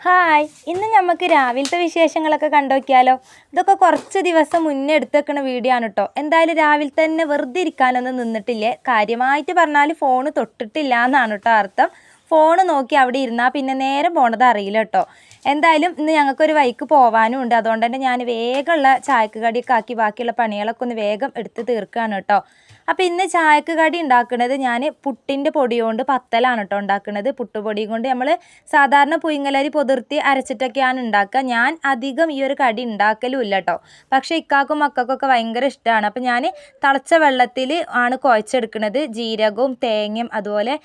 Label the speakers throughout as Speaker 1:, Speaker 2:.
Speaker 1: Hi, ഇന്ന് നമുക്ക് രാവിലത്തെ വിശേഷങ്ങളൊക്കെ കണ്ടോക്കിയാലോ. ഇതൊക്കെ കുറച്ച് ദിവസം മുന്നേ എടുത്ത് വെക്കണ വീഡിയോ ആണ് കേട്ടോ. എന്തായാലും രാവിലെ തന്നെ വെറുതെ ഇരിക്കാനൊന്നും നിന്നിട്ടില്ലേ. കാര്യമായിട്ട് പറഞ്ഞാൽ ഫോണ് തൊട്ടിട്ടില്ല എന്നാണ് കേട്ടോ അർത്ഥം. ഫോണ് നോക്കി അവിടെ ഇരുന്നാൽ പിന്നെ നേരം പോണത് അറിയില്ല കേട്ടോ. എന്തായാലും ഇന്ന് ഞങ്ങൾക്കൊരു വഴിക്ക് പോകാനും ഉണ്ട്. അതുകൊണ്ട് തന്നെ ഞാൻ വേഗമുള്ള ചായക്ക് കടിയൊക്കെ ആക്കി ബാക്കിയുള്ള പണികളൊക്കെ ഒന്ന് വേഗം എടുത്ത് തീർക്കുകയാണ് കേട്ടോ. അപ്പോൾ ഇന്ന് ചായക്ക് കടി ഉണ്ടാക്കുന്നത് ഞാൻ പുട്ടിൻ്റെ പൊടി കൊണ്ട് പത്തലാണ് കേട്ടോ ഉണ്ടാക്കുന്നത്. പുട്ടുപൊടി കൊണ്ട് നമ്മൾ സാധാരണ പുയിങ്ങലരി പൊതിർത്തി അരച്ചിട്ടൊക്കെയാണ് ഉണ്ടാക്കുക. ഞാൻ അധികം ഈ ഒരു കടി ഉണ്ടാക്കലും ഇല്ല കേട്ടോ. പക്ഷേ ഇക്കാക്കും മക്കൾക്കൊക്കെ ഭയങ്കര ഇഷ്ടമാണ്. അപ്പോൾ ഞാൻ തിളച്ച വെള്ളത്തിൽ ആണ് കുഴച്ചെടുക്കുന്നത്. ജീരകവും തേങ്ങയും അതുപോലെ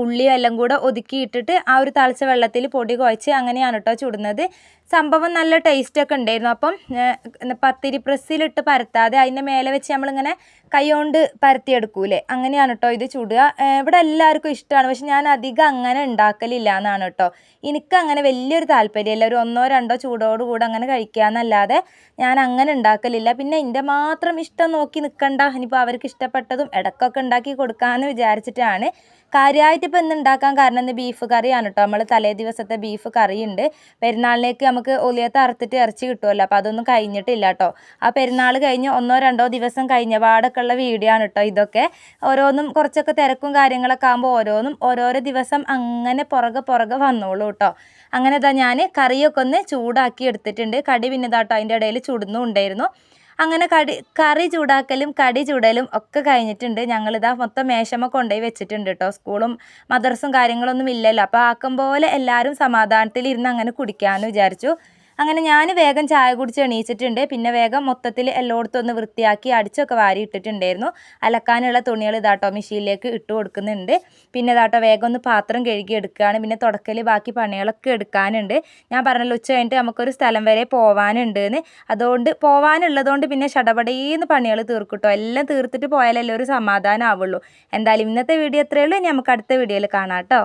Speaker 1: ഉള്ളിയും എല്ലാം കൂടെ ഒതുക്കിയിട്ടിട്ട് ആ ഒരു തിളച്ച വെള്ളത്തിൽ പൊടി കുഴച്ച് അങ്ങനെയാണ് കേട്ടോ ചുടുന്നത്. സംഭവം നല്ല ടേസ്റ്റൊക്കെ ഉണ്ടായിരുന്നു. അപ്പം പത്തിരി പ്രസ്സിലിട്ട് പരത്താതെ അതിൻ്റെ മേലെ വെച്ച് നമ്മളിങ്ങനെ കൈ കൊണ്ട് പരത്തിയെടുക്കൂലേ, അങ്ങനെയാണ് കേട്ടോ ഇത് ചുടുക. ഇവിടെ എല്ലാവർക്കും ഇഷ്ടമാണ്. പക്ഷെ ഞാൻ അധികം അങ്ങനെ ഉണ്ടാക്കലില്ല എന്നാണ് കേട്ടോ. എനിക്കങ്ങനെ വലിയൊരു താല്പര്യമില്ല. ഒരു ഒന്നോ രണ്ടോ ചൂടോടുകൂടെ അങ്ങനെ കഴിക്കുക എന്നല്ലാതെ ഞാൻ അങ്ങനെ ഉണ്ടാക്കലില്ല. പിന്നെ എൻ്റെ മാത്രം ഇഷ്ടം നോക്കി നിൽക്കണ്ട, ഇനിയിപ്പോൾ അവർക്ക് ഇഷ്ടപ്പെട്ടതും ഇടയ്ക്കൊക്കെ ഉണ്ടാക്കി കൊടുക്കാമെന്ന് വിചാരിച്ചിട്ടാണ്. കാര്യമായിട്ട് ഇപ്പോൾ ഇന്ന് ഉണ്ടാക്കാൻ കാരണം ഇന്ന് ബീഫ് കറിയാണ് കേട്ടോ. നമ്മൾ തലേ ദിവസത്തെ ബീഫ് കറിയുണ്ട്. പെരുന്നാളിലേക്ക് നമുക്ക് ഒലിയത്ത് അറുത്തിട്ട് ഇറച്ചി കിട്ടുമല്ലോ. അപ്പോൾ അതൊന്നും കഴിഞ്ഞിട്ടില്ല കേട്ടോ. ആ പെരുന്നാൾ കഴിഞ്ഞ് ഒന്നോ രണ്ടോ ദിവസം കഴിഞ്ഞ പാടൊക്കെ ഉള്ള വീഡിയോ ആണ് കേട്ടോ ഇതൊക്കെ. ഓരോന്നും കുറച്ചൊക്കെ തിരക്കും കാര്യങ്ങളൊക്കെ ആകുമ്പോൾ ഓരോന്നും ഓരോരോ ദിവസം അങ്ങനെ പുറകെ വന്നോളൂ കേട്ടോ. അങ്ങനെ ഇതാ ഞാൻ കറിയൊക്കെ ഒന്ന് ചൂടാക്കി എടുത്തിട്ടുണ്ട്. കടി പിന്നെ ഇതാട്ടോ അതിൻ്റെ ഇടയിൽ ചുടുന്നും ഉണ്ടായിരുന്നു. അങ്ങനെ കറി ചൂടാക്കലും കടി ചൂടലും ഒക്കെ കഴിഞ്ഞിട്ടുണ്ട്. ഞങ്ങളിതാ മൊത്തം മേശമ്മ കൊണ്ടുപോയി വെച്ചിട്ടുണ്ട് കേട്ടോ. സ്കൂളും മദ്രസും കാര്യങ്ങളൊന്നും ഇല്ലല്ലോ. അപ്പോൾ ആക്കം പോലെ എല്ലാവരും സമാധാനത്തിൽ ഇരുന്ന് അങ്ങനെ കുടിക്കാമെന്ന് വിചാരിച്ചു. അങ്ങനെ ഞാൻ വേഗം ചായ കുടിച്ച് എണീച്ചിട്ടുണ്ട്. പിന്നെ വേഗം മൊത്തത്തിൽ എല്ലായിടത്തും ഒന്ന് വൃത്തിയാക്കി അടിച്ചൊക്കെ വാരി ഇട്ടിട്ടുണ്ടായിരുന്നു. അലക്കാനുള്ള തുണികൾ ഇതാട്ടോ മെഷീനിലേക്ക് ഇട്ട് കൊടുക്കുന്നുണ്ട്. പിന്നെ ഇതാട്ടോ വേഗം ഒന്ന് പാത്രം കഴുകി എടുക്കുകയാണ്. പിന്നെ തുടക്കൽ ബാക്കി പണികളൊക്കെ എടുക്കാനുണ്ട്. ഞാൻ പറഞ്ഞല്ലോ ഉച്ച കഴിഞ്ഞിട്ട് നമുക്കൊരു സ്ഥലം വരെ പോകാനുണ്ട് എന്ന്. അതുകൊണ്ട് പോകാനുള്ളതുകൊണ്ട് പിന്നെ ചടപടേന്ന് പണികൾ തീർക്കും. എല്ലാം തീർത്തിട്ട് പോയാലല്ലേ ഒരു സമാധാനം ആവുള്ളൂ. എന്തായാലും ഇന്നത്തെ വീഡിയോ എത്രയേ ഉള്ളൂ. ഇനി നമുക്ക് അടുത്ത വീഡിയോയിൽ കാണാം കേട്ടോ.